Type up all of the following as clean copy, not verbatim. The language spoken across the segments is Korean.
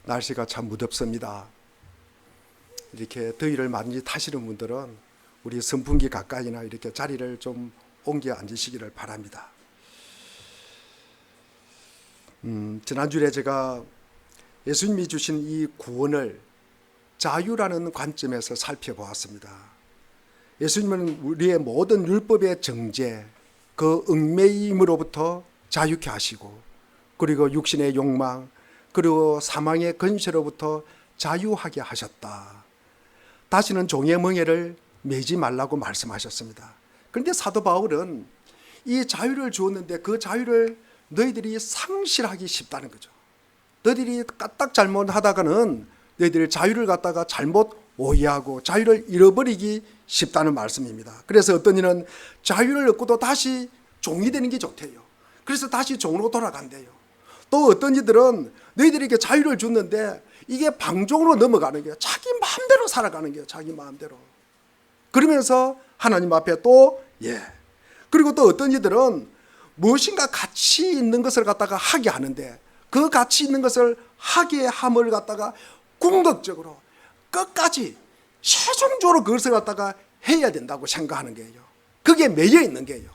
날씨가 참 무덥습니다. 이렇게 더위를 많이 타시는 분들은 우리 선풍기 가까이나 이렇게 자리를 좀 옮겨 앉으시기를 바랍니다. 지난주에 제가 예수님이 주신 이 구원을 자유라는 관점에서 살펴보았습니다. 예수님은 우리의 모든 율법의 정죄, 그 얽매임으로부터 자유케 하시고, 그리고 육신의 욕망, 그리고 사망의 권세로부터 자유하게 하셨다. 다시는 종의 멍에를 매지 말라고 말씀하셨습니다. 그런데 사도 바울은 이 자유를 주었는데 그 자유를 너희들이 상실하기 쉽다는 거죠. 너희들이 까딱 잘못하다가는 너희들이 자유를 갖다가 잘못 오해하고 자유를 잃어버리기 쉽다는 말씀입니다. 그래서 어떤 이는 자유를 얻고도 다시 종이 되는 게 좋대요. 그래서 다시 종으로 돌아간대요. 또 어떤 이들은 너희들에게 자유를 줬는데 이게 방종으로 넘어가는 거예요. 자기 마음대로 살아가는 거예요. 자기 마음대로. 그러면서 하나님 앞에 또 그리고 또 어떤 이들은 무엇인가 가치 있는 것을 갖다가 하게 하는데 그 가치 있는 것을 하게 함을 갖다가 궁극적으로 끝까지 최종적으로 그것을 갖다가 해야 된다고 생각하는 거예요. 그게 매여 있는 거예요.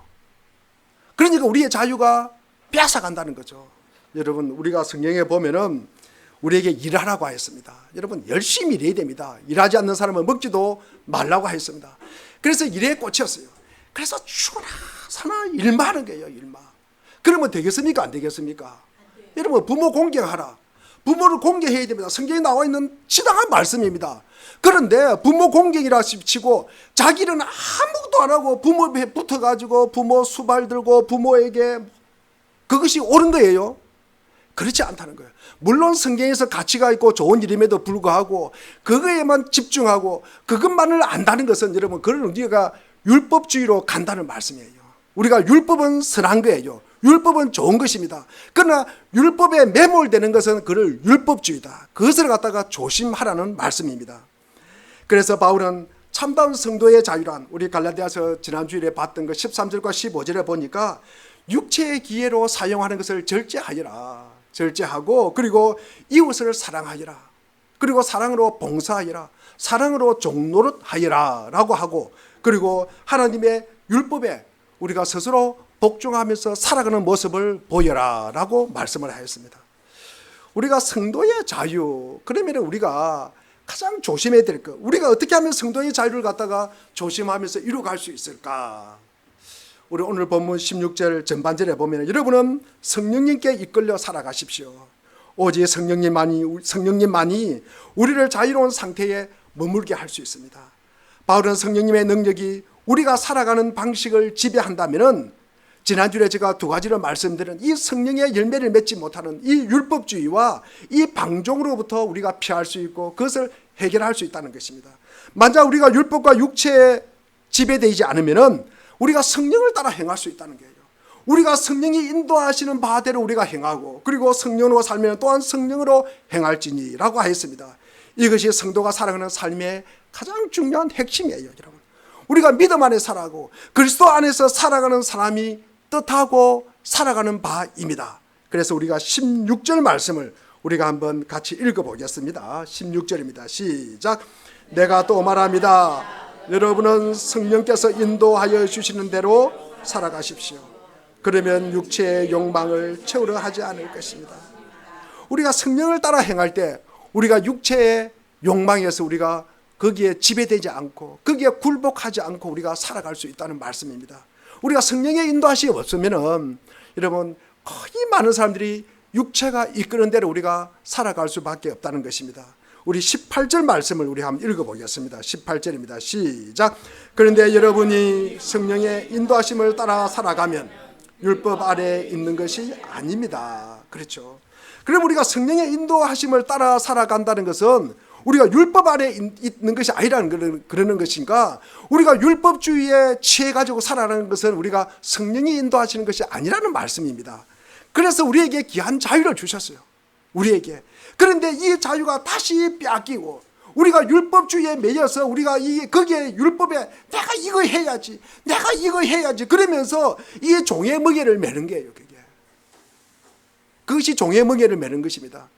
그러니까 우리의 자유가 뺏어간다는 거죠. 여러분, 우리가 성경에 보면은 우리에게 일하라고 하였습니다. 여러분, 열심히 일해야 됩니다. 일하지 않는 사람은 먹지도 말라고 하였습니다. 그래서 일에 꽂혔어요. 그래서 죽어라 사나 일만 하는 거예요. 일만. 그러면 되겠습니까? 안 되겠습니까? 여러분, 부모 공경하라. 부모를 공경해야 됩니다. 성경에 나와 있는 지당한 말씀입니다. 그런데 부모 공경이라 치고 자기는 아무것도 안 하고 부모 앞에 붙어가지고 부모 수발 들고 부모에게 그것이 옳은 거예요? 그렇지 않다는 거예요. 물론 성경에서 가치가 있고 좋은 일임에도 불구하고 그거에만 집중하고 그것만을 안다는 것은 여러분, 그런 우리가 율법주의로 간다는 말씀이에요. 우리가 율법은 선한 거예요. 율법은 좋은 것입니다. 그러나 율법에 매몰되는 것은 그를 율법주의다. 그것을 갖다가 조심하라는 말씀입니다. 그래서 바울은 참다운 성도의 자유란, 우리 갈라디아서 지난주일에 봤던 그 13절과 15절에 보니까 육체의 기회로 사용하는 것을 절제하여라. 절제하고, 그리고 이웃을 사랑하여라. 그리고 사랑으로 봉사하여라. 사랑으로 종노릇하여라 라고 하고, 그리고 하나님의 율법에 우리가 스스로 복종하면서 살아가는 모습을 보여라 라고 말씀을 하였습니다. 우리가 성도의 자유, 그러면 우리가 가장 조심해야 될 것, 우리가 어떻게 하면 성도의 자유를 갖다가 조심하면서 이루어갈 수 있을까? 우리 오늘 본문 16절 전반절에 보면 여러분은 성령님께 이끌려 살아가십시오. 오직 성령님만이 우리를 자유로운 상태에 머물게 할 수 있습니다. 바울은 성령님의 능력이 우리가 살아가는 방식을 지배한다면은, 지난주에 제가 두 가지를 말씀드린 이 성령의 열매를 맺지 못하는 이 율법주의와 이 방종으로부터 우리가 피할 수 있고 그것을 해결할 수 있다는 것입니다. 만약 우리가 율법과 육체에 지배되지 않으면은 우리가 성령을 따라 행할 수 있다는 거예요. 우리가 성령이 인도하시는 바대로 우리가 행하고, 그리고 성령으로 살면 또한 성령으로 행할지니라고 하였습니다. 이것이 성도가 살아가는 삶의 가장 중요한 핵심이에요, 여러분. 우리가 믿음 안에 살아가고 그리스도 안에서 살아가는 사람이 뜻하고 살아가는 바입니다. 그래서 우리가 16절 말씀을 우리가 한번 같이 읽어보겠습니다. 16절입니다. 시작. 내가 또 말합니다. 여러분은 성령께서 인도하여 주시는 대로 살아가십시오. 그러면 육체의 욕망을 채우려 하지 않을 것입니다. 우리가 성령을 따라 행할 때 우리가 육체의 욕망에서 우리가 거기에 지배되지 않고 거기에 굴복하지 않고 우리가 살아갈 수 있다는 말씀입니다. 우리가 성령의 인도하심이 없으면은 여러분, 거의 많은 사람들이 육체가 이끄는 대로 우리가 살아갈 수밖에 없다는 것입니다. 우리 18절 말씀을 우리 한번 읽어보겠습니다. 18절입니다. 시작. 그런데 여러분이 성령의 인도하심을 따라 살아가면 율법 아래에 있는 것이 아닙니다. 그렇죠. 그럼 우리가 성령의 인도하심을 따라 살아간다는 것은 우리가 율법 아래에 있는 것이 아니라는 그러는 것인가? 우리가 율법주의에 취해가지고 살아가는 것은 우리가 성령이 인도하시는 것이 아니라는 말씀입니다. 그래서 우리에게 귀한 자유를 주셨어요. 우리에게. 그런데 이 자유가 다시 빼앗기고 우리가 율법주의에 매여서 우리가 거기에 율법에 내가 이거 해야지 그러면서 이 종의 멍에를 매는 거예요. 그것이 종의 멍에를 매는 것입니다.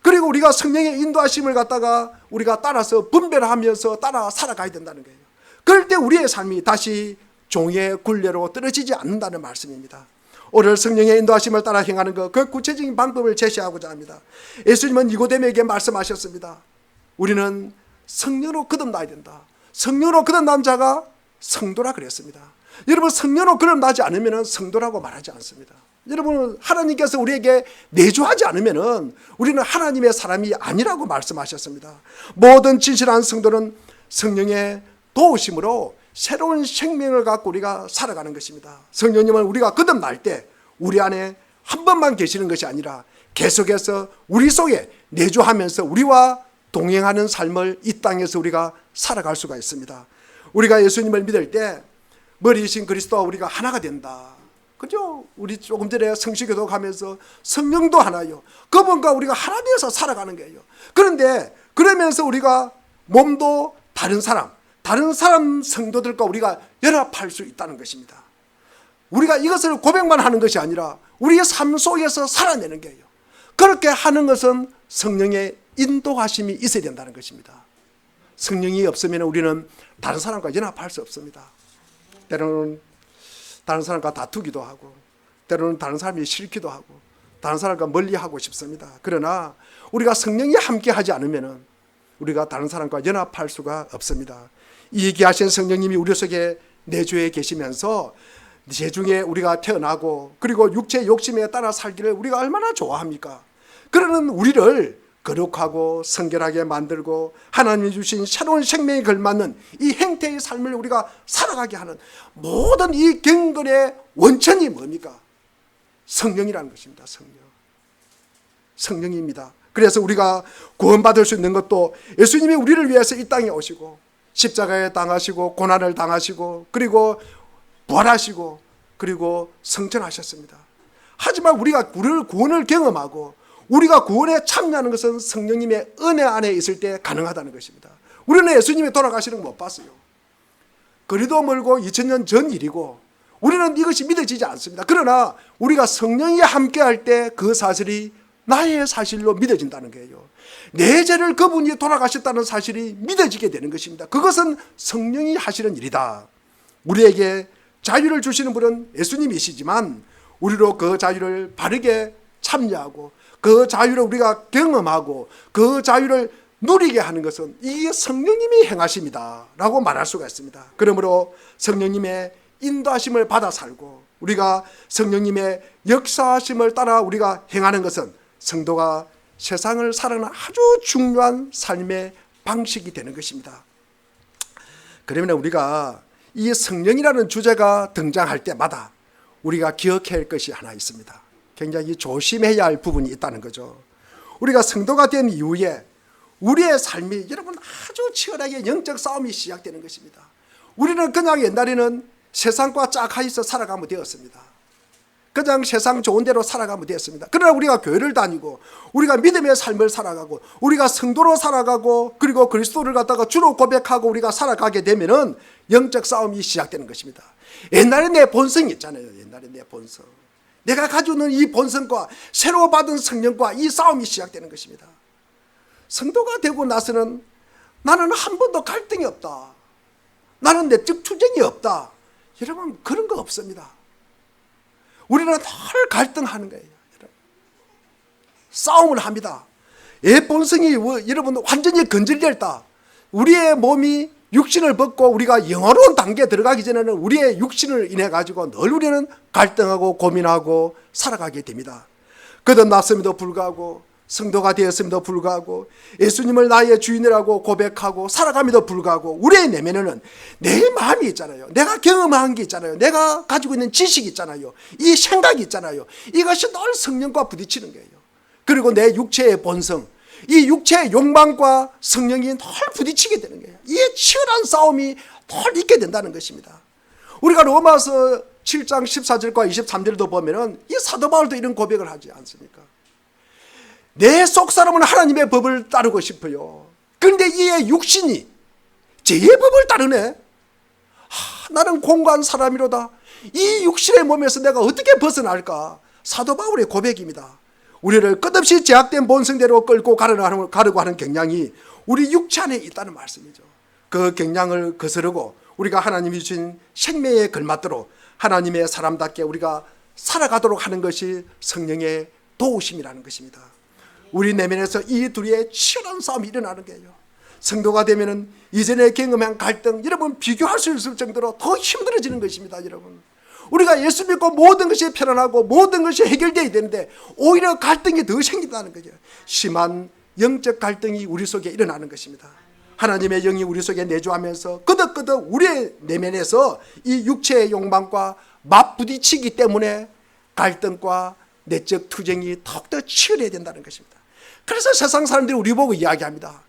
그리고 우리가 성령의 인도하심을 갖다가 우리가 따라서 분별하면서 따라 살아가야 된다는 거예요. 그럴 때 우리의 삶이 다시 종의 굴레로 떨어지지 않는다는 말씀입니다. 오늘 성령의 인도하심을 따라 행하는 그 구체적인 방법을 제시하고자 합니다. 예수님은 니고데모에게 말씀하셨습니다. 우리는 성령으로 거듭나야 된다. 성령으로 거듭난 자가 성도라 그랬습니다. 여러분, 성령으로 거듭나지 않으면 성도라고 말하지 않습니다. 여러분, 하나님께서 우리에게 내주하지 않으면 우리는 하나님의 사람이 아니라고 말씀하셨습니다. 모든 진실한 성도는 성령의 도우심으로 새로운 생명을 갖고 우리가 살아가는 것입니다. 성령님은 우리가 거듭날 때 우리 안에 한 번만 계시는 것이 아니라 계속해서 우리 속에 내주하면서 우리와 동행하는 삶을 이 땅에서 우리가 살아갈 수가 있습니다. 우리가 예수님을 믿을 때 머리이신 그리스도와 우리가 하나가 된다. 그죠? 우리 조금 전에 성시교도 가면서 성령도 하나요. 그분과 우리가 하나 되어서 살아가는 거예요. 그런데 그러면서 우리가 몸도 다른 사람 성도들과 우리가 연합할 수 있다는 것입니다. 우리가 이것을 고백만 하는 것이 아니라 우리의 삶 속에서 살아내는 거예요. 그렇게 하는 것은 성령의 인도하심이 있어야 된다는 것입니다. 성령이 없으면 우리는 다른 사람과 연합할 수 없습니다. 때로는 다른 사람과 다투기도 하고, 때로는 다른 사람이 싫기도 하고, 다른 사람과 멀리하고 싶습니다. 그러나 우리가 성령이 함께 하지 않으면 우리가 다른 사람과 연합할 수가 없습니다. 이 얘기하신 성령님이 우리 속에 내주해 계시면서 제중에 우리가 태어나고 그리고 육체의 욕심에 따라 살기를 우리가 얼마나 좋아합니까? 그러는 우리를 거룩하고 성결하게 만들고 하나님이 주신 새로운 생명에 걸맞는 이 행태의 삶을 우리가 살아가게 하는 모든 이 경건의 원천이 뭡니까? 성령이라는 것입니다. 성령입니다. 그래서 우리가 구원받을 수 있는 것도 예수님이 우리를 위해서 이 땅에 오시고 십자가에 당하시고 고난을 당하시고 그리고 부활하시고 그리고 성천하셨습니다. 하지만 우리가 구원을 경험하고 우리가 구원에 참여하는 것은 성령님의 은혜 안에 있을 때 가능하다는 것입니다. 우리는 예수님이 돌아가시는 거 못 봤어요. 거리도 멀고 2000년 전 일이고 우리는 이것이 믿어지지 않습니다. 그러나 우리가 성령이 함께할 때 그 사실이 나의 사실로 믿어진다는 거예요. 내 죄를 그분이 돌아가셨다는 사실이 믿어지게 되는 것입니다. 그것은 성령이 하시는 일이다. 우리에게 자유를 주시는 분은 예수님이시지만 우리로 그 자유를 바르게 참여하고 그 자유를 우리가 경험하고 그 자유를 누리게 하는 것은 이게 성령님이 행하심이다 라고 말할 수가 있습니다. 그러므로 성령님의 인도하심을 받아 살고 우리가 성령님의 역사하심을 따라 우리가 행하는 것은 성도가 세상을 살아가는 아주 중요한 삶의 방식이 되는 것입니다. 그러면 우리가 이 성령이라는 주제가 등장할 때마다 우리가 기억해야 할 것이 하나 있습니다. 굉장히 조심해야 할 부분이 있다는 거죠. 우리가 성도가 된 이후에 우리의 삶이 여러분 아주 치열하게 영적 싸움이 시작되는 것입니다. 우리는 그냥 옛날에는 세상과 짝하여서 살아가면 되었습니다. 그냥 세상 좋은 대로 살아가면 되었습니다. 그러나 우리가 교회를 다니고 우리가 믿음의 삶을 살아가고 우리가 성도로 살아가고 그리고 그리스도를 갖다가 주로 고백하고 우리가 살아가게 되면은 영적 싸움이 시작되는 것입니다. 옛날에 내 본성이 있잖아요. 옛날에 내 본성. 내가 가지고 있는 이 본성과 새로 받은 성령과 이 싸움이 시작되는 것입니다. 성도가 되고 나서는 나는 한 번도 갈등이 없다. 나는 내적 투쟁이 없다. 여러분 그런 거 없습니다. 우리는 늘 갈등하는 거예요. 싸움을 합니다. 내 본성이 여러분 완전히 건절됐다. 우리의 몸이 육신을 벗고 우리가 영화로운 단계에 들어가기 전에는 우리의 육신을 인해 가지고 늘 우리는 갈등하고 고민하고 살아가게 됩니다. 거듭났음에도 불구하고 성도가 되었음에도 불구하고 예수님을 나의 주인이라고 고백하고 살아감에도 불구하고 우리의 내면에는 내 마음이 있잖아요. 내가 경험한 게 있잖아요. 내가 가지고 있는 지식이 있잖아요. 이 생각이 있잖아요. 이것이 늘 성령과 부딪히는 거예요. 그리고 내 육체의 본성, 이 육체의 욕망과 성령이 늘 부딪히게 되는 거예요. 이 치열한 싸움이 늘 있게 된다는 것입니다. 우리가 로마서 7장 14절과 23절도 보면은 이 사도 바울도 이런 고백을 하지 않습니까? 내 속사람은 하나님의 법을 따르고 싶어요. 그런데 이의 육신이 제 법을 따르네. 나는 공고한 사람이로다. 이 육신의 몸에서 내가 어떻게 벗어날까? 사도 바울의 고백입니다. 우리를 끝없이 제약된 본성대로 끌고 가려고 하는 경향이 우리 육체 안에 있다는 말씀이죠. 그 경향을 거스르고 우리가 하나님이 주신 생명에 걸맞도록 하나님의 사람답게 우리가 살아가도록 하는 것이 성령의 도우심이라는 것입니다. 우리 내면에서 이 둘의 치열한 싸움이 일어나는 거예요. 성도가 되면은 이전에 경험한 갈등, 여러분 비교할 수 있을 정도로 더 힘들어지는 것입니다. 여러분, 우리가 예수 믿고 모든 것이 편안하고 모든 것이 해결되어야 되는데 오히려 갈등이 더 생긴다는 거죠. 심한 영적 갈등이 우리 속에 일어나는 것입니다. 하나님의 영이 우리 속에 내주하면서 끄덕끄덕 우리의 내면에서 이 육체의 욕망과 맞부딪히기 때문에 갈등과 내적 투쟁이 더욱더 치열해야 된다는 것입니다. 그래서 세상 사람들이 우리 보고 이야기합니다.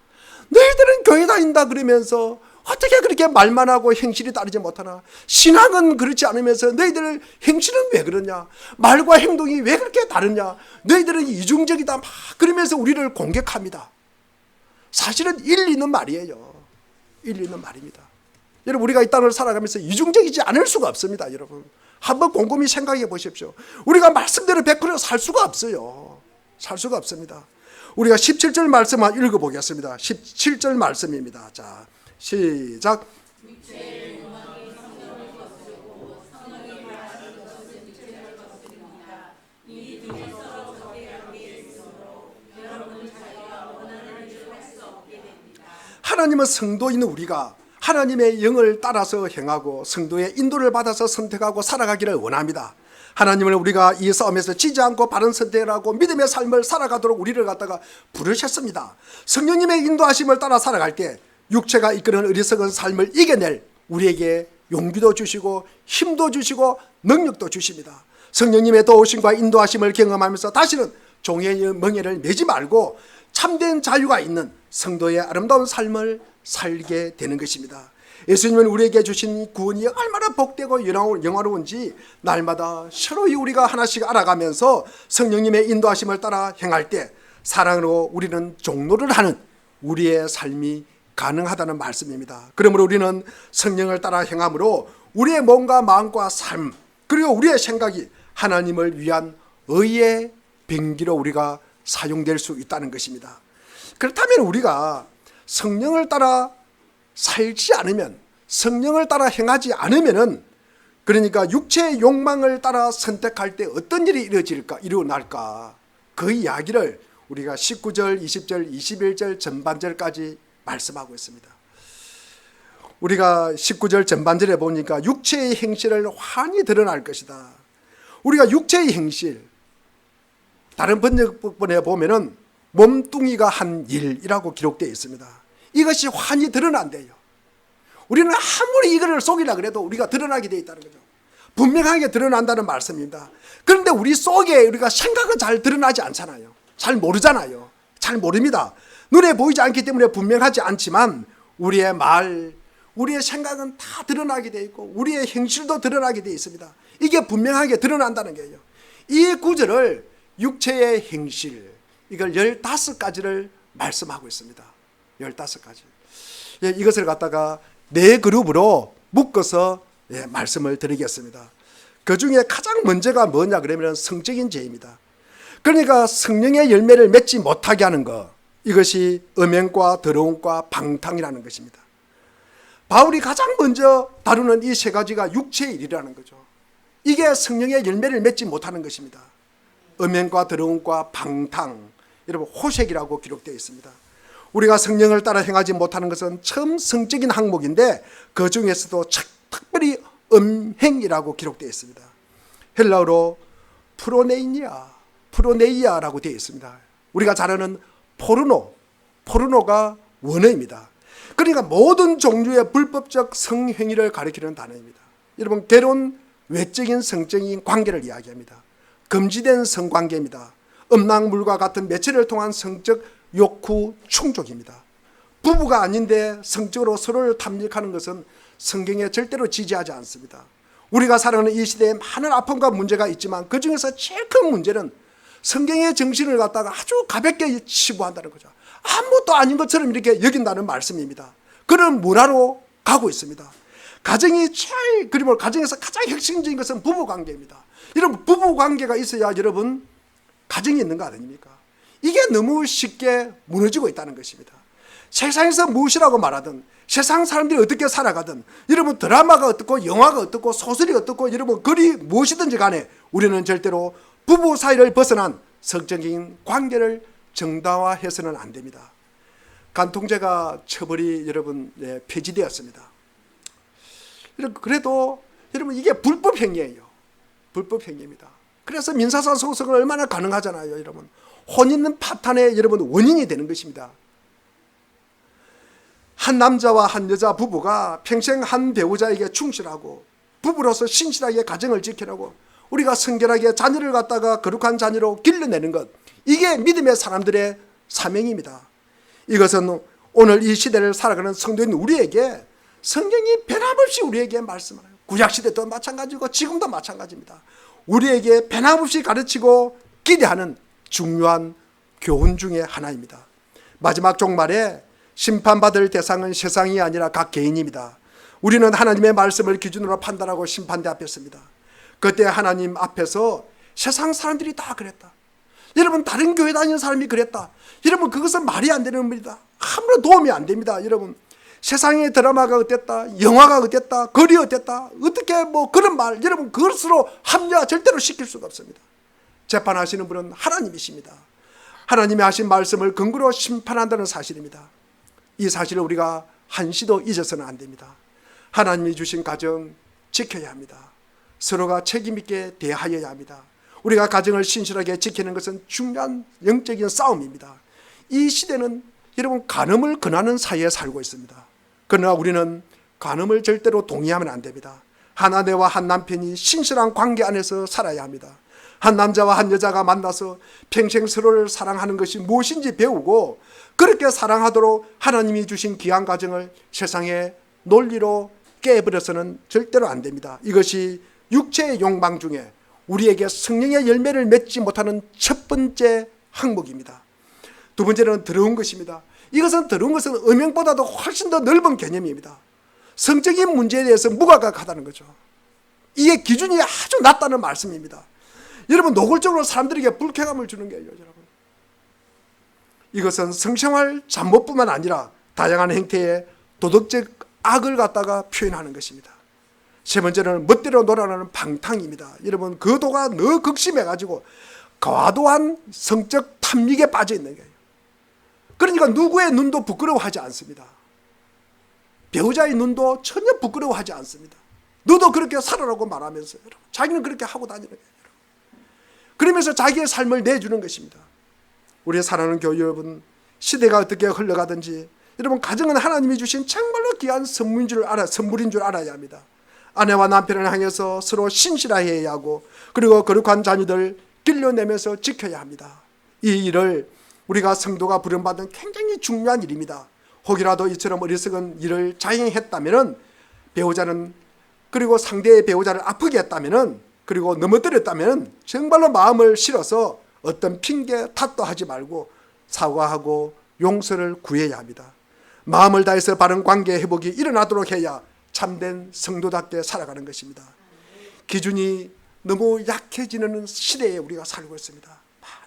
너희들은 교회 다닌다 그러면서 어떻게 그렇게 말만 하고 행실이 따르지 못하나? 신앙은 그렇지 않으면서 너희들 행실은 왜 그러냐? 말과 행동이 왜 그렇게 다르냐? 너희들은 이중적이다 막 그러면서 우리를 공격합니다. 사실은 일리 있는 말이에요. 일리 있는 말입니다. 여러분, 우리가 이 땅을 살아가면서 이중적이지 않을 수가 없습니다. 여러분, 한번 곰곰이 생각해 보십시오. 우리가 말씀대로 100% 살 수가 없어요. 살 수가 없습니다. 우리가 17절 말씀만 읽어보겠습니다. 17절 말씀입니다. 자, 시작. 하나님은 성도인 우리가 하나님의 영을 따라서 행하고 성도의 인도를 받아서 선택하고 살아가기를 원합니다. 하나님은 우리가 이 싸움에서 지지 않고 바른 선택을 하고 믿음의 삶을 살아가도록 우리를 갖다가 부르셨습니다. 성령님의 인도하심을 따라 살아갈 때 육체가 이끄는 어리석은 삶을 이겨낼 우리에게 용기도 주시고 힘도 주시고 능력도 주십니다. 성령님의 도우심과 인도하심을 경험하면서 다시는 종의 멍에를 매지 말고 참된 자유가 있는 성도의 아름다운 삶을 살게 되는 것입니다. 예수님은 우리에게 주신 구원이 얼마나 복되고 영화로운지 날마다 서로이 우리가 하나씩 알아가면서 성령님의 인도하심을 따라 행할 때 사랑으로 우리는 종로를 하는 우리의 삶이 가능하다는 말씀입니다. 그러므로 우리는 성령을 따라 행함으로 우리의 몸과 마음과 삶 그리고 우리의 생각이 하나님을 위한 의의 병기로 우리가 사용될 수 있다는 것입니다. 그렇다면 우리가 성령을 따라 살지 않으면, 성령을 따라 행하지 않으면은, 그러니까 육체의 욕망을 따라 선택할 때 어떤 일이 일어날까? 그 이야기를 우리가 19절, 20절, 21절 전반절까지 말씀하고 있습니다. 우리가 19절 전반절에 보니까 육체의 행실을 환히 드러날 것이다. 우리가 육체의 행실, 다른 번역본에 보면은 몸뚱이가 한 일이라고 기록되어 있습니다. 이것이 환히 드러난대요. 우리는 아무리 이거를 속이려 그래도 우리가 드러나게 되어 있다는 거죠. 분명하게 드러난다는 말씀입니다. 그런데 우리 속에 우리가 생각은 잘 드러나지 않잖아요. 잘 모르잖아요. 잘 모릅니다. 눈에 보이지 않기 때문에 분명하지 않지만 우리의 말, 우리의 생각은 다 드러나게 되어 있고 우리의 행실도 드러나게 되어 있습니다. 이게 분명하게 드러난다는 거예요. 이 구절을 육체의 행실, 이걸 15가지를 말씀하고 있습니다. 15가지. 예, 이것을 갖다가 4그룹으로 묶어서 말씀을 드리겠습니다. 그 중에 가장 먼저가 뭐냐 그러면 성적인 죄입니다. 그러니까 성령의 열매를 맺지 못하게 하는 것, 이것이 음행과 더러움과 방탕이라는 것입니다. 바울이 가장 먼저 다루는 이 3가지가 육체의 일이라는 거죠. 이게 성령의 열매를 맺지 못하는 것입니다. 음행과 더러움과 방탕, 여러분 호색이라고 기록되어 있습니다. 우리가 성령을 따라 행하지 못하는 것은 처음 성적인 항목인데 그 중에서도 특별히 음행이라고 기록되어 있습니다. 헬라어로 프로네이아라고 되어 있습니다. 우리가 잘 아는 포르노가 원어입니다. 그러니까 모든 종류의 불법적 성행위를 가리키는 단어입니다. 여러분, 결혼 외적인 성적인 관계를 이야기합니다. 금지된 성관계입니다. 음란물과 같은 매체를 통한 성적 욕구 충족입니다. 부부가 아닌데 성적으로 서로를 탐닉하는 것은 성경에 절대로 지지하지 않습니다. 우리가 살아가는 이 시대에 많은 아픔과 문제가 있지만 그 중에서 제일 큰 문제는 성경의 정신을 갖다가 아주 가볍게 치부한다는 거죠. 아무것도 아닌 것처럼 이렇게 여긴다는 말씀입니다. 그런 문화로 가고 있습니다. 가정에서 가장 핵심적인 것은 부부관계입니다. 여러분, 부부관계가 있어야 여러분 가정이 있는 거 아닙니까? 이게 너무 쉽게 무너지고 있다는 것입니다. 세상에서 무엇이라고 말하든, 세상 사람들이 어떻게 살아가든, 여러분 드라마가 어떻고 영화가 어떻고 소설이 어떻고 여러분 글이 무엇이든지 간에 우리는 절대로 부부 사이를 벗어난 성적인 관계를 정당화해서는 안 됩니다. 간통죄가 처벌이 여러분 폐지되었습니다. 그래도 여러분 이게 불법 행위예요. 불법 행위입니다. 그래서 민사상 소송은 얼마나 가능하잖아요. 여러분 혼인 파탄의 여러분 원인이 되는 것입니다. 한 남자와 한 여자 부부가 평생 한 배우자에게 충실하고 부부로서 신실하게 가정을 지키라고 우리가 성결하게 자녀를 갖다가 거룩한 자녀로 길러내는 것, 이게 믿음의 사람들의 사명입니다. 이것은 오늘 이 시대를 살아가는 성도인 우리에게 성경이 변함없이 우리에게 말씀하는, 구약시대도 마찬가지고 지금도 마찬가지입니다. 우리에게 변함없이 가르치고 기대하는 중요한 교훈 중에 하나입니다. 마지막 종말에 심판받을 대상은 세상이 아니라 각 개인입니다. 우리는 하나님의 말씀을 기준으로 판단하고 심판대 앞에 섭니다. 그때 하나님 앞에서 세상 사람들이 다 그랬다, 여러분 다른 교회 다니는 사람이 그랬다, 여러분 그것은 말이 안 되는 겁니다. 아무런 도움이 안 됩니다. 여러분 세상의 드라마가 어땠다, 영화가 어땠다, 글이 어땠다, 어떻게 뭐 그런 말, 여러분 그것으로 합리화 절대로 시킬 수가 없습니다. 재판하시는 분은 하나님이십니다. 하나님이 하신 말씀을 근거로 심판한다는 사실입니다. 이 사실을 우리가 한시도 잊어서는 안 됩니다. 하나님이 주신 가정 지켜야 합니다. 서로가 책임있게 대하여야 합니다. 우리가 가정을 신실하게 지키는 것은 중요한 영적인 싸움입니다. 이 시대는 여러분 간음을 권하는 사회에 살고 있습니다. 그러나 우리는 간음을 절대로 동의하면 안 됩니다. 한 아내와 한 남편이 신실한 관계 안에서 살아야 합니다. 한 남자와 한 여자가 만나서 평생 서로를 사랑하는 것이 무엇인지 배우고 그렇게 사랑하도록 하나님이 주신 귀한 가정을 세상의 논리로 깨버려서는 절대로 안 됩니다. 이것이 육체의 욕망 중에 우리에게 성령의 열매를 맺지 못하는 첫 번째 항목입니다. 두 번째는 더러운 것입니다. 이것은 더러운 것은 음행보다도 훨씬 더 넓은 개념입니다. 성적인 문제에 대해서 무감각하다는 거죠. 이게 기준이 아주 낮다는 말씀입니다. 여러분 노골적으로 사람들에게 불쾌감을 주는 거예요. 여러분 이것은 성생활 잘못뿐만 아니라 다양한 행태의 도덕적 악을 갖다가 표현하는 것입니다. 세 번째는 멋대로 놀아나는 방탕입니다. 여러분 그 도가 너무 극심해가지고 과도한 성적 탐닉에 빠져 있는 거예요. 그러니까 누구의 눈도 부끄러워하지 않습니다. 배우자의 눈도 전혀 부끄러워하지 않습니다. 너도 그렇게 살아라고 말하면서 여러분, 자기는 그렇게 하고 다니는 거예요. 그러면서 자기의 삶을 내주는 것입니다. 우리 사랑하는 교회 여러분, 시대가 어떻게 흘러가든지 여러분 가정은 하나님이 주신 정말로 귀한 선물인 줄 알아야 합니다. 아내와 남편을 향해서 서로 신실해야 하고 그리고 거룩한 자녀들 길러내면서 지켜야 합니다. 이 일을 우리가 성도가 부름받은 굉장히 중요한 일입니다. 혹이라도 이처럼 어리석은 일을 자행했다면 배우자는 그리고 상대의 배우자를 아프게 했다면 그리고 넘어뜨렸다면 정말로 마음을 실어서 어떤 핑계 탓도 하지 말고 사과하고 용서를 구해야 합니다. 마음을 다해서 바른 관계 회복이 일어나도록 해야 참된 성도답게 살아가는 것입니다. 기준이 너무 약해지는 시대에 우리가 살고 있습니다.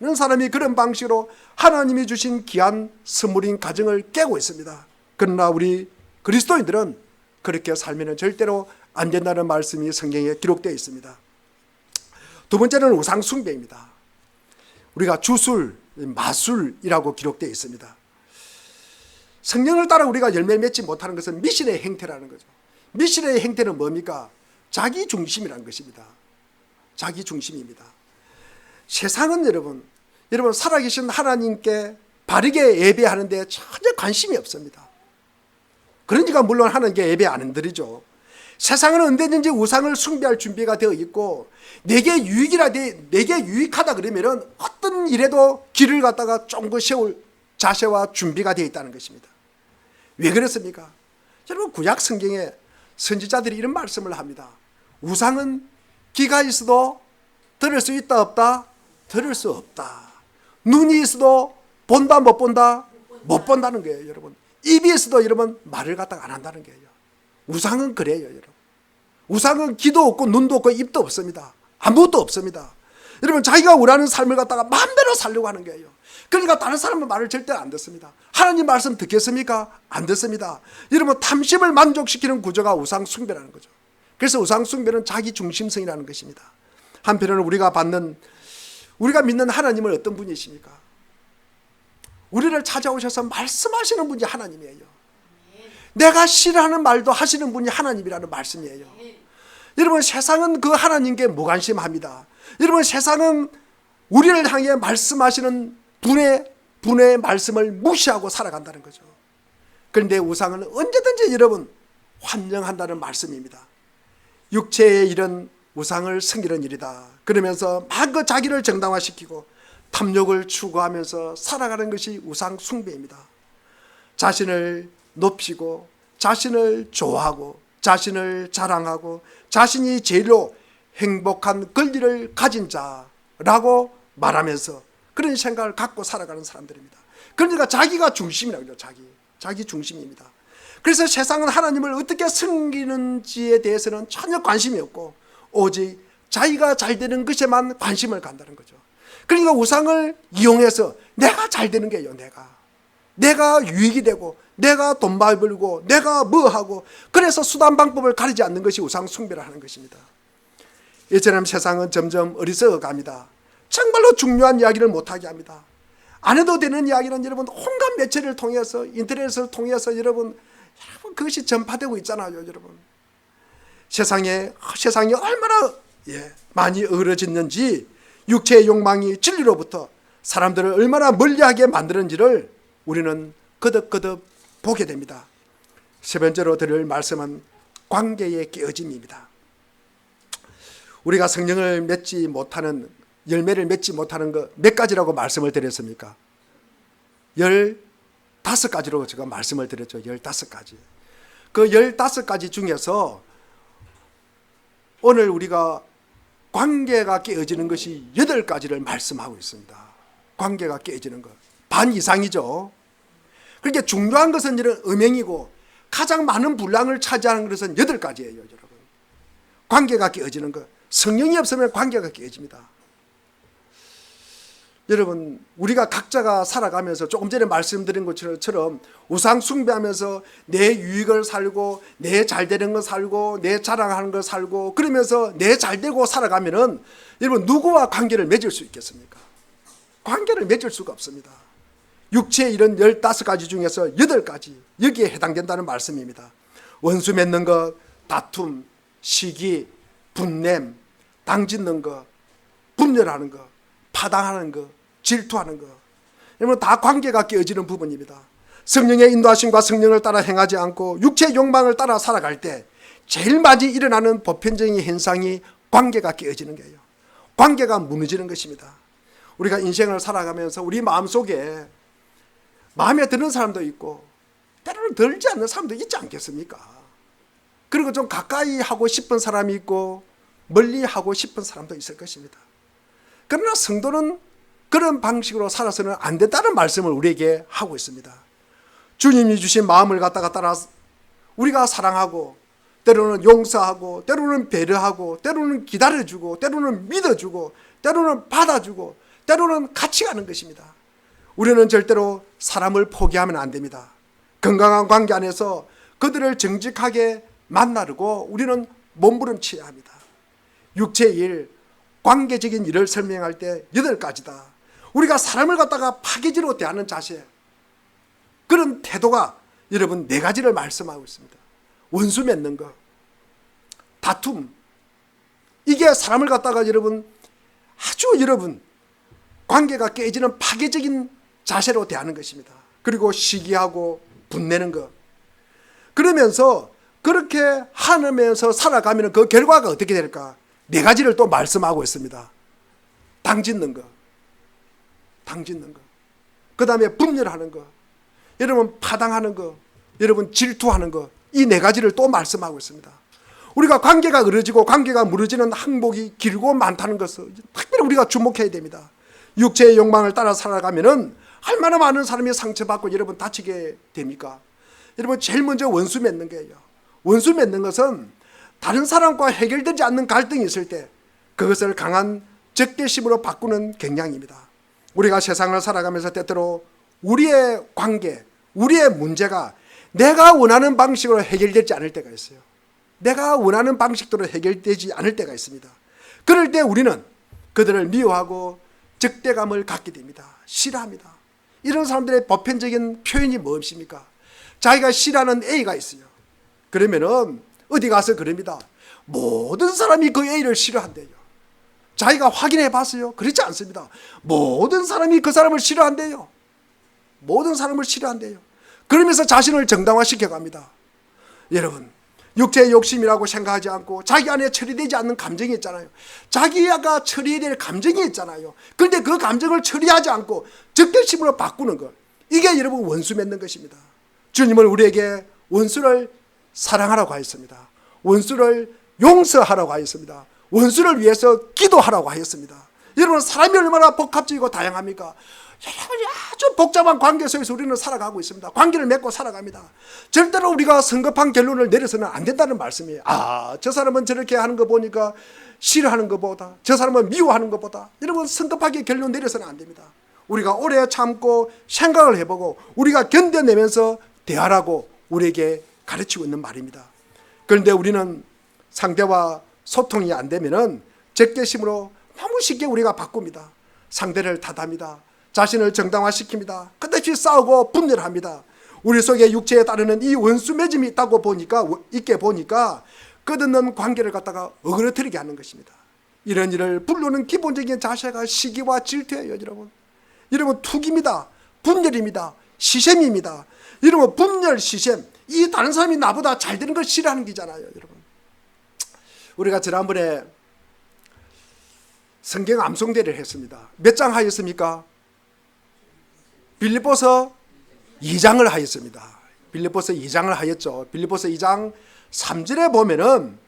많은 사람이 그런 방식으로 하나님이 주신 귀한 선물인 가정을 깨고 있습니다. 그러나 우리 그리스도인들은 그렇게 살면 절대로 안 된다는 말씀이 성경에 기록되어 있습니다. 두 번째는 우상 숭배입니다. 우리가 주술, 마술이라고 기록되어 있습니다. 성령을 따라 우리가 열매 맺지 못하는 것은 미신의 행태라는 거죠. 미신의 행태는 뭡니까? 자기 중심이라는 것입니다. 자기 중심입니다. 세상은 여러분 살아계신 하나님께 바르게 예배하는데 전혀 관심이 없습니다. 그러니까 물론 하나님께 예배 안 드리죠. 세상은 언제든지 우상을 숭배할 준비가 되어 있고 내게 유익하다 그러면 어떤 일에도 길을 갖다가 쫑긋 세울 자세와 준비가 되어 있다는 것입니다. 왜 그렇습니까? 여러분 구약 성경에 선지자들이 이런 말씀을 합니다. 우상은 귀가 있어도 들을 수 있다 없다? 들을 수 없다. 눈이 있어도 본다 못 본다? 못 본다는 거예요. 여러분 입이 있어도 여러분 말을 갖다가 안 한다는 거예요. 우상은 그래요. 여러분 우상은 귀도 없고 눈도 없고 입도 없습니다. 아무것도 없습니다. 여러분, 자기가 원하는 삶을 갖다가 마음대로 살려고 하는 거예요. 그러니까 다른 사람의 말을 절대 안 듣습니다. 하나님 말씀 듣겠습니까? 안 듣습니다. 여러분, 탐심을 만족시키는 구조가 우상 숭배라는 거죠. 그래서 우상 숭배는 자기 중심성이라는 것입니다. 한편으로는 우리가 믿는 하나님은 어떤 분이십니까? 우리를 찾아오셔서 말씀하시는 분이 하나님이에요. 내가 싫어하는 말도 하시는 분이 하나님이라는 말씀이에요. 여러분, 세상은 그 하나님께 무관심합니다. 여러분, 세상은 우리를 향해 말씀하시는 분의 말씀을 무시하고 살아간다는 거죠. 그런데 우상은 언제든지 여러분 환영한다는 말씀입니다. 육체의 일은 우상을 섬기는 일이다. 그러면서 마음껏 자기를 정당화시키고 탐욕을 추구하면서 살아가는 것이 우상 숭배입니다. 자신을 높이고 자신을 좋아하고 자신을 자랑하고 자신이 제일로 행복한 권리를 가진 자라고 말하면서 그런 생각을 갖고 살아가는 사람들입니다. 그러니까 자기가 중심이라고 그러죠. 자기 중심입니다. 그래서 세상은 하나님을 어떻게 섬기는지에 대해서는 전혀 관심이 없고 오직 자기가 잘 되는 것에만 관심을 갖는다는 거죠. 그러니까 우상을 이용해서 내가 잘 되는 게요. 내가 유익이 되고 내가 돈 많이 벌고 내가 뭐 하고, 그래서 수단 방법을 가리지 않는 것이 우상 숭배를 하는 것입니다. 이처럼 세상은 점점 어리석어 갑니다. 정말로 중요한 이야기를 못하게 합니다. 안 해도 되는 이야기는 여러분 온갖 매체를 통해서, 인터넷을 통해서 여러분 그것이 전파되고 있잖아요. 여러분, 세상이 얼마나 많이 어그러졌는지, 육체의 욕망이 진리로부터 사람들을 얼마나 멀리하게 만드는지를 우리는 거듭거듭 보게 됩니다. 세 번째로 드릴 말씀은 관계의 깨어짐입니다. 우리가 성령을 맺지 못하는, 열매를 맺지 못하는 것 몇 가지라고 말씀을 드렸습니까? 15가지로 제가 말씀을 드렸죠. 15가지. 그 15가지 중에서 오늘 우리가 관계가 깨어지는 것이 8가지를 말씀하고 있습니다. 관계가 깨어지는 것. 반 이상이죠. 그러니까 중요한 것은 이런 음행이고 가장 많은 분량을 차지하는 것은 8가지예요. 여러분, 관계가 깨어지는 것. 성령이 없으면 관계가 깨어집니다. 여러분, 우리가 각자가 살아가면서 조금 전에 말씀드린 것처럼 우상 숭배하면서 내 유익을 살고 내 잘되는 거 살고 내 자랑하는 거 살고 그러면서 내 잘되고 살아가면은 여러분 누구와 관계를 맺을 수 있겠습니까? 관계를 맺을 수가 없습니다. 육체의 이런 15가지 중에서 8가지 여기에 해당된다는 말씀입니다. 원수 맺는 것, 다툼, 시기, 분냄, 당짓는 것, 분열하는 것, 파당하는 것, 질투하는 것, 여러분 다 관계가 깨어지는 부분입니다. 성령의 인도하심과 성령을 따라 행하지 않고 육체의 욕망을 따라 살아갈 때 제일 많이 일어나는 보편적인 현상이 관계가 깨어지는 거예요. 관계가 무너지는 것입니다. 우리가 인생을 살아가면서 우리 마음속에 마음에 드는 사람도 있고 때로는 들지 않는 사람도 있지 않겠습니까? 그리고 좀 가까이 하고 싶은 사람이 있고 멀리 하고 싶은 사람도 있을 것입니다. 그러나 성도는 그런 방식으로 살아서는 안 된다는 말씀을 우리에게 하고 있습니다. 주님이 주신 마음을 갖다가 따라 우리가 사랑하고 때로는 용서하고 때로는 배려하고 때로는 기다려주고 때로는 믿어주고 때로는 받아주고 때로는 같이 가는 것입니다. 우리는 절대로 사람을 포기하면 안 됩니다. 건강한 관계 안에서 그들을 정직하게 만나려고 우리는 몸부림쳐야 합니다. 육체의 일, 관계적인 일을 설명할 때 8가지다. 우리가 사람을 갖다가 파괴지로 대하는 자세, 그런 태도가 여러분 4가지를 말씀하고 있습니다. 원수 맺는 것, 다툼, 이게 사람을 갖다가 여러분 아주 여러분 관계가 깨지는 파괴적인 자세로 대하는 것입니다. 그리고 시기하고 분내는 것. 그러면서 그렇게 하면서 살아가면 그 결과가 어떻게 될까? 4가지를 또 말씀하고 있습니다. 당짓는 것, 그 다음에 분열하는 것, 여러분 파당하는 것, 여러분 질투하는 것, 이 4가지를 또 말씀하고 있습니다. 우리가 관계가 어려지고 관계가 무너지는 항목이 길고 많다는 것을 특별히 우리가 주목해야 됩니다. 육체의 욕망을 따라 살아가면은 얼마나 많은 사람이 상처받고 여러분 다치게 됩니까? 여러분 제일 먼저 원수 맺는 거예요. 원수 맺는 것은 다른 사람과 해결되지 않는 갈등이 있을 때 그것을 강한 적대심으로 바꾸는 경향입니다. 우리가 세상을 살아가면서 때때로 우리의 관계, 우리의 문제가 내가 원하는 방식으로 해결되지 않을 때가 있어요. 내가 원하는 방식대로 해결되지 않을 때가 있습니다. 그럴 때 우리는 그들을 미워하고 적대감을 갖게 됩니다. 싫어합니다. 이런 사람들의 보편적인 표현이 무엇입니까? 자기가 싫어하는 A가 있어요. 그러면은 어디 가서 그럽니다. 모든 사람이 그 A를 싫어한대요. 자기가 확인해 봤어요? 그렇지 않습니다. 모든 사람이 그 사람을 싫어한대요. 모든 사람을 싫어한대요. 그러면서 자신을 정당화시켜 갑니다. 여러분, 육체의 욕심이라고 생각하지 않고 자기 안에 처리되지 않는 감정이 있잖아요. 자기가 처리해야 될 감정이 있잖아요. 그런데 그 감정을 처리하지 않고 적대심으로 바꾸는 것, 이게 여러분 원수 맺는 것입니다. 주님은 우리에게 원수를 사랑하라고 하였습니다. 원수를 용서하라고 하였습니다. 원수를 위해서 기도하라고 하였습니다. 여러분, 사람이 얼마나 복합적이고 다양합니까? 여러분, 아주 복잡한 관계 속에서 우리는 살아가고 있습니다. 관계를 맺고 살아갑니다. 절대로 우리가 성급한 결론을 내려서는 안 된다는 말씀이에요. 저 사람은 저렇게 하는 거 보니까 싫어하는 것보다, 저 사람은 미워하는 것보다, 여러분, 성급하게 결론 내려서는 안 됩니다. 우리가 오래 참고 생각을 해보고 우리가 견뎌내면서 대하라고 우리에게 가르치고 있는 말입니다. 그런데 우리는 상대와 소통이 안 되면은 적개심으로 너무 쉽게 우리가 바꿉니다. 상대를 탓합니다. 자신을 정당화시킵니다. 끝없이 싸우고 분열합니다. 우리 속에 육체에 따르는 이 원수 맺음이 있게 보니까 끝없는 관계를 갖다가 어그러뜨리게 하는 것입니다. 이런 일을 부르는 기본적인 자세가 시기와 질투예요, 여러분. 여러분, 투기입니다. 분열입니다. 시샘입니다. 여러분, 분열, 시샘, 이 다른 사람이 나보다 잘 되는 걸 싫어하는 게잖아요, 여러분. 우리가 지난번에 성경 암송대를 했습니다. 몇 장 하였습니까? 빌립보서 2장을 하였습니다. 빌립보서 2장을 하였죠. 빌립보서 2장 3절에 보면은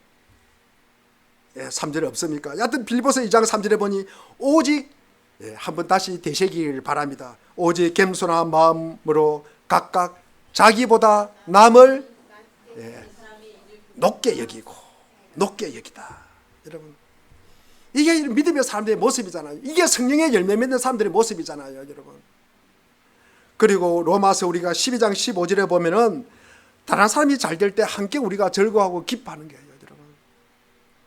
3절에 없습니까? 여하튼 빌립보서 2장 3절에 보니 오직 한번 다시 되새기길 바랍니다. 오직 겸손한 마음으로 각각 자기보다 남을 높게 여기다. 여러분, 이게 믿음의 사람들의 모습이잖아요. 이게 성령의 열매 맺는 사람들의 모습이잖아요, 여러분. 그리고 로마서 우리가 12장 15절에 보면은 다른 사람이 잘 될 때 함께 우리가 즐거워하고 기뻐하는 거예요, 여러분.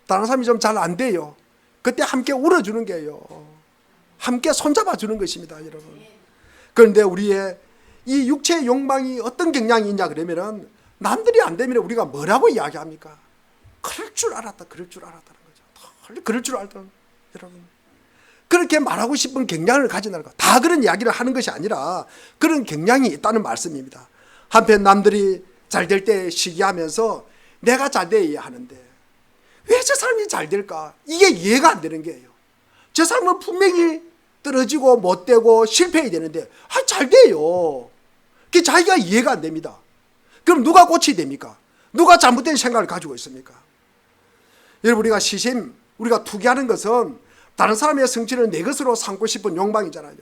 다른 사람이 좀 잘 안 돼요. 그때 함께 울어주는 거예요. 함께 손잡아 주는 것입니다, 여러분. 그런데 우리의 이 육체의 욕망이 어떤 경향이 있냐 그러면은 남들이 안 되면 우리가 뭐라고 이야기합니까? 그럴 줄 알았다는 거죠. 그럴 줄 알던, 여러분. 그렇게 말하고 싶은 경향을 가진다는 거. 다 그런 이야기를 하는 것이 아니라 그런 경향이 있다는 말씀입니다. 한편 남들이 잘 될 때 시기하면서 내가 잘 돼야 하는데 왜 저 사람이 잘 될까? 이게 이해가 안 되는 거예요. 저 사람은 분명히 떨어지고 못되고 실패해야 되는데 잘 돼요. 그게 자기가 이해가 안 됩니다. 그럼 누가 고쳐야 됩니까? 누가 잘못된 생각을 가지고 있습니까? 여러분, 우리가 시심, 우리가 투기하는 것은 다른 사람의 성취를 내 것으로 삼고 싶은 욕망이잖아요.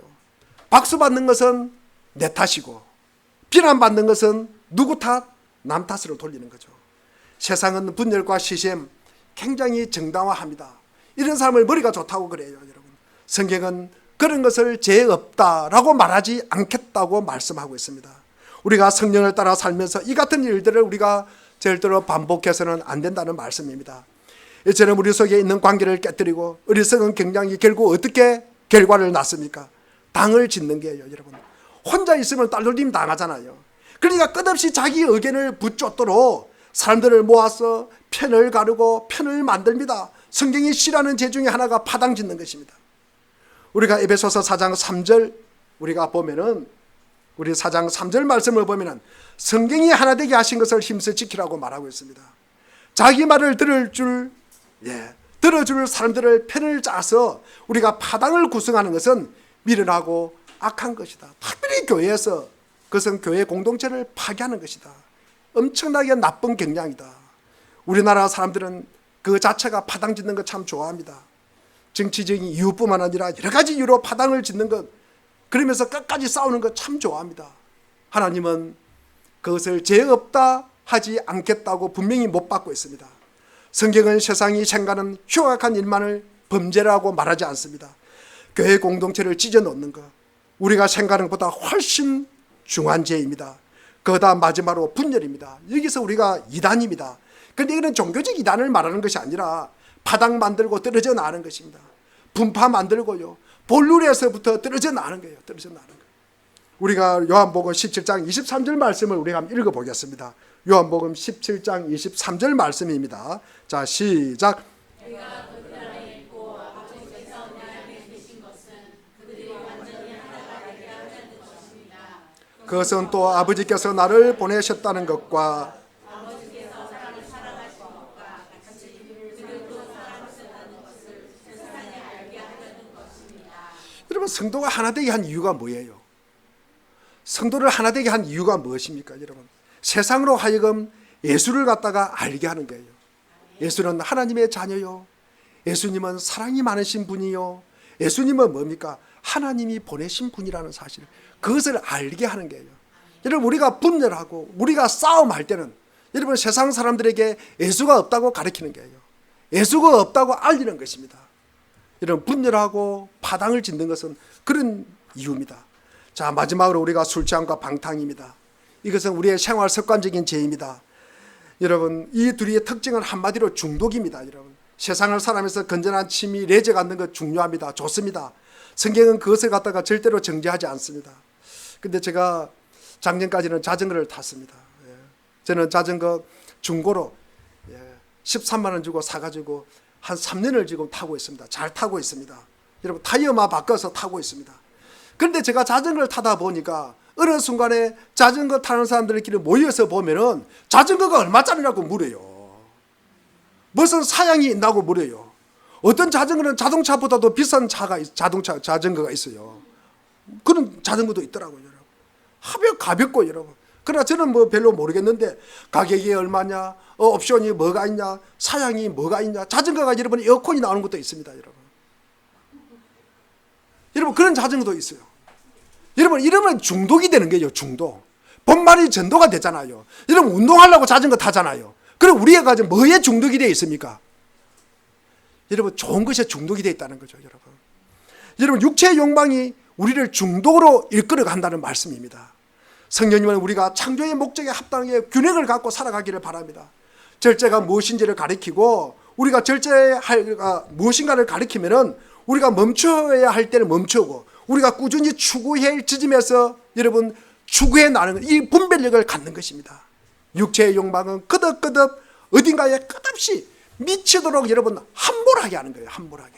박수 받는 것은 내 탓이고 비난받는 것은 누구 탓? 남 탓으로 돌리는 거죠. 세상은 분열과 시샘 굉장히 정당화합니다. 이런 사람을 머리가 좋다고 그래요, 여러분. 성경은 그런 것을 죄 없다라고 말하지 않겠다고 말씀하고 있습니다. 우리가 성령을 따라 살면서 이 같은 일들을 우리가 절대로 반복해서는 안 된다는 말씀입니다. 이처럼 우리 속에 있는 관계를 깨뜨리고 어리석은 경향이 결국 어떻게 결과를 낳습니까? 당을 짓는 게예요, 여러분. 혼자 있으면 딸돌림 당하잖아요. 그러니까 끝없이 자기 의견을 붙잡도록 사람들을 모아서 편을 가르고 편을 만듭니다. 성경이 싫어하는 죄 중에 하나가 파당 짓는 것입니다. 우리가 에베소서 4장 3절 우리가 보면은 우리 4장 3절 말씀을 보면은 성경이 하나 되게 하신 것을 힘써 지키라고 말하고 있습니다. 자기 말을 들어줄 사람들을 편을 짜서 우리가 파당을 구성하는 것은 미련하고 악한 것이다. 특별히 교회에서 그것은 교회 공동체를 파괴하는 것이다. 엄청나게 나쁜 경향이다. 우리나라 사람들은 그 자체가 파당 짓는 것 참 좋아합니다. 정치적인 이유뿐만 아니라 여러 가지 이유로 파당을 짓는 것, 그러면서 끝까지 싸우는 것 참 좋아합니다. 하나님은 그것을 죄 없다 하지 않겠다고 분명히 못 받고 있습니다. 성경은 세상이 생각하는 흉악한 일만을 범죄라고 말하지 않습니다. 교회 공동체를 찢어놓는 것, 우리가 생각하는 것보다 훨씬 중한 죄입니다. 그다 마지막으로 분열입니다. 여기서 우리가 이단입니다. 그런데 이거는 종교적 이단을 말하는 것이 아니라 파당 만들고 떨어져 나가는 것입니다. 분파 만들고요, 본룰에서부터 떨어져 나가는 거예요. 떨어져 나가는 거예요. 우리가 요한복음 17장 23절 말씀을 우리가 한번 읽어보겠습니다. 요한복음 17장 23절 말씀입니다. 자, 시작. 그것은 또 아버지께서 나를 보내셨다는 것과 여러분, 성도가 하나 되게 한 이유가 뭐예요? 성도를 하나 되게 한 이유가 무엇입니까? 여러분, 세상으로 하여금 예수를 갖다가 알게 하는 거예요. 예수는 하나님의 자녀요, 예수님은 사랑이 많으신 분이요, 예수님은 뭡니까? 하나님이 보내신 분이라는 사실을, 그것을 알게 하는 거예요. 여러분, 우리가 분열하고 우리가 싸움할 때는 여러분, 세상 사람들에게 예수가 없다고 가르치는 거예요. 예수가 없다고 알리는 것입니다. 여러분, 분열하고 파당을 짓는 것은 그런 이유입니다. 자, 마지막으로 우리가 술 취함과 방탕입니다. 이것은 우리의 생활 습관적인 죄입니다. 여러분, 이 둘의 특징은 한마디로 중독입니다. 여러분, 세상을 살아면서 건전한 취미, 레저 갖는 것 중요합니다. 좋습니다. 성경은 그것을 갖다가 절대로 정죄하지 않습니다. 근데 제가 작년까지는 자전거를 탔습니다. 저는 자전거 중고로 13만 원 주고 사가지고 한 3년을 지금 타고 있습니다. 잘 타고 있습니다. 여러분, 타이어만 바꿔서 타고 있습니다. 그런데 제가 자전거를 타다 보니까 어느 순간에 자전거 타는 사람들끼리 모여서 보면은 자전거가 얼마짜리라고 물어요. 무슨 사양이 있다고 물어요. 어떤 자전거는 자동차보다도 비싼 자전거가 있어요. 그런 자전거도 있더라고요, 여러분. 가볍고, 여러분. 그러나 저는 뭐 별로 모르겠는데 가격이 얼마냐, 옵션이 뭐가 있냐, 사양이 뭐가 있냐, 자전거가 여러분 에어컨이 나오는 것도 있습니다, 여러분. 여러분, 그런 자전거도 있어요. 여러분, 이러면 중독이 되는 거예요, 중독. 본말이 전도가 되잖아요. 여러분, 운동하려고 자전거 타잖아요. 그럼 우리가 가지고 뭐에 중독이 되어 있습니까? 여러분, 좋은 것에 중독이 되어 있다는 거죠, 여러분. 여러분, 육체의 욕망이 우리를 중독으로 이끌어 간다는 말씀입니다. 성령님은 우리가 창조의 목적에 합당하게 균형을 갖고 살아가기를 바랍니다. 절제가 무엇인지를 가리키고 우리가 절제할 무엇인가를 가리키면은 우리가 멈춰야 할 때는 멈추고 우리가 꾸준히 추구해야 할 지점에서 여러분 추구해 나가는 이 분별력을 갖는 것입니다. 육체의 욕망은 끄덕끄덕 어딘가에 끝없이 미치도록 여러분 함몰하게 하는 거예요. 함몰하게.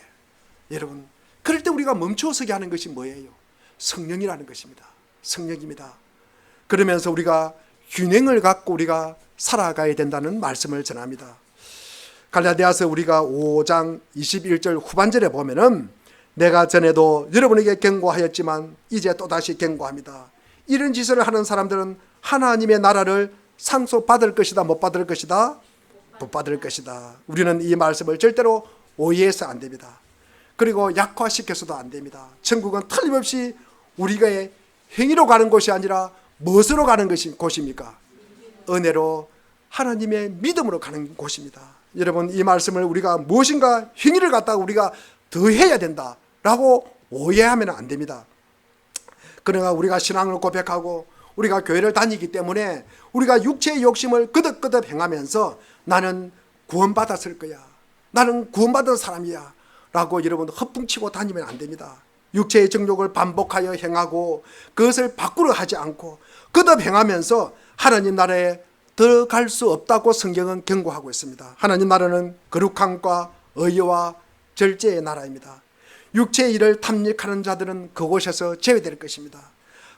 여러분, 그럴 때 우리가 멈춰서게 하는 것이 뭐예요? 성령이라는 것입니다. 성령입니다. 그러면서 우리가 균형을 갖고 우리가 살아가야 된다는 말씀을 전합니다. 갈라디아서 우리가 5장 21절 후반절에 보면은 내가 전에도 여러분에게 경고하였지만 이제 또다시 경고합니다. 이런 짓을 하는 사람들은 하나님의 나라를 상속받을 것이다, 못 받을 것이다? 못 받을 것이다. 우리는 이 말씀을 절대로 오해해서 안 됩니다. 그리고 약화시켜서도 안 됩니다. 천국은 틀림없이 우리가 행위로 가는 곳이 아니라 무엇으로 가는 곳입니까? 은혜로 하나님의 믿음으로 가는 곳입니다. 여러분, 이 말씀을 우리가 무엇인가 행위를 갖다가 우리가 더 해야 된다라고 오해하면 안 됩니다. 그러나 우리가 신앙을 고백하고 우리가 교회를 다니기 때문에 우리가 육체의 욕심을 끄덕끄덕 행하면서 나는 구원받았을 거야, 나는 구원받은 사람이야 라고 여러분 허풍치고 다니면 안 됩니다. 육체의 정욕을 반복하여 행하고 그것을 바꾸려 하지 않고 거듭 행하면서 하나님 나라에 들어갈 수 없다고 성경은 경고하고 있습니다. 하나님 나라는 거룩함과 의와 절제의 나라입니다. 육체의 일을 탐닉하는 자들은 그곳에서 제외될 것입니다.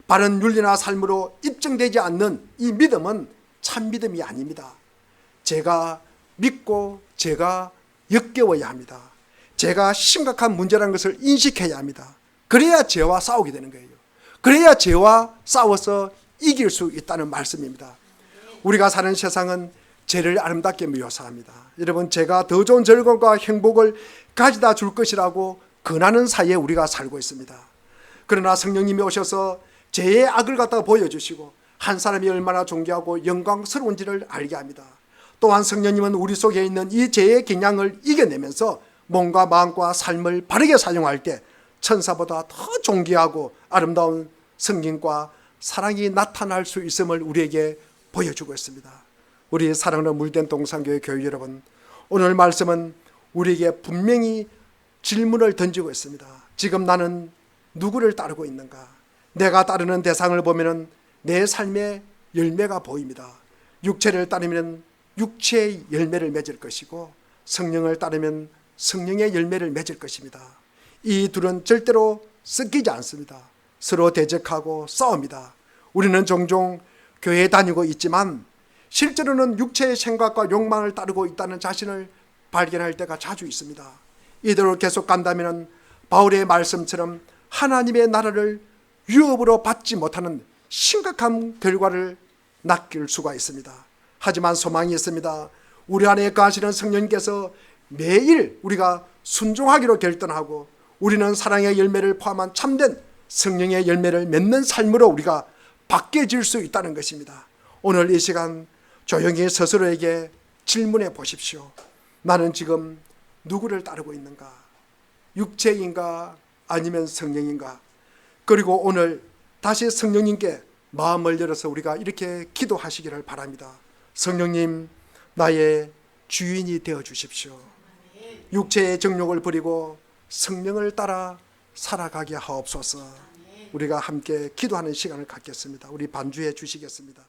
바른 윤리나 삶으로 입증되지 않는 이 믿음은 참 믿음이 아닙니다. 제가 믿고 제가 역겨워야 합니다. 제가 심각한 문제라는 것을 인식해야 합니다. 그래야 죄와 싸우게 되는 거예요. 그래야 죄와 싸워서 이길 수 있다는 말씀입니다. 우리가 사는 세상은 죄를 아름답게 묘사합니다. 여러분, 죄가 더 좋은 즐거움과 행복을 가져다 줄 것이라고 권하는 사이에 우리가 살고 있습니다. 그러나 성령님이 오셔서 죄의 악을 갖다가 보여주시고 한 사람이 얼마나 존귀하고 영광스러운지를 알게 합니다. 또한 성령님은 우리 속에 있는 이 죄의 경향을 이겨내면서 몸과 마음과 삶을 바르게 사용할 때 천사보다 더 존귀하고 아름다운 성경과 사랑이 나타날 수 있음을 우리에게 보여주고 있습니다. 우리 사랑하는 물된 동산교회 교회 여러분, 오늘 말씀은 우리에게 분명히 질문을 던지고 있습니다. 지금 나는 누구를 따르고 있는가? 내가 따르는 대상을 보면 내 삶의 열매가 보입니다. 육체를 따르면 육체의 열매를 맺을 것이고 성령을 따르면 성령의 열매를 맺을 것입니다. 이 둘은 절대로 섞이지 않습니다. 서로 대적하고 싸웁니다. 우리는 종종 교회에 다니고 있지만 실제로는 육체의 생각과 욕망을 따르고 있다는 자신을 발견할 때가 자주 있습니다. 이대로 계속 간다면 바울의 말씀처럼 하나님의 나라를 유업으로 받지 못하는 심각한 결과를 낚일 수가 있습니다. 하지만 소망이 있습니다. 우리 안에 거하시는 성령님께서 매일 우리가 순종하기로 결단하고 우리는 사랑의 열매를 포함한 참된 성령의 열매를 맺는 삶으로 우리가 바뀌어질 수 있다는 것입니다. 오늘 이 시간 조용히 스스로에게 질문해 보십시오. 나는 지금 누구를 따르고 있는가? 육체인가 아니면 성령인가? 그리고 오늘 다시 성령님께 마음을 열어서 우리가 이렇게 기도하시기를 바랍니다. 성령님, 나의 주인이 되어 주십시오. 육체의 정욕을 버리고 성령을 따라 살아가게 하옵소서. 우리가 함께 기도하는 시간을 갖겠습니다. 우리 반주해 주시겠습니다.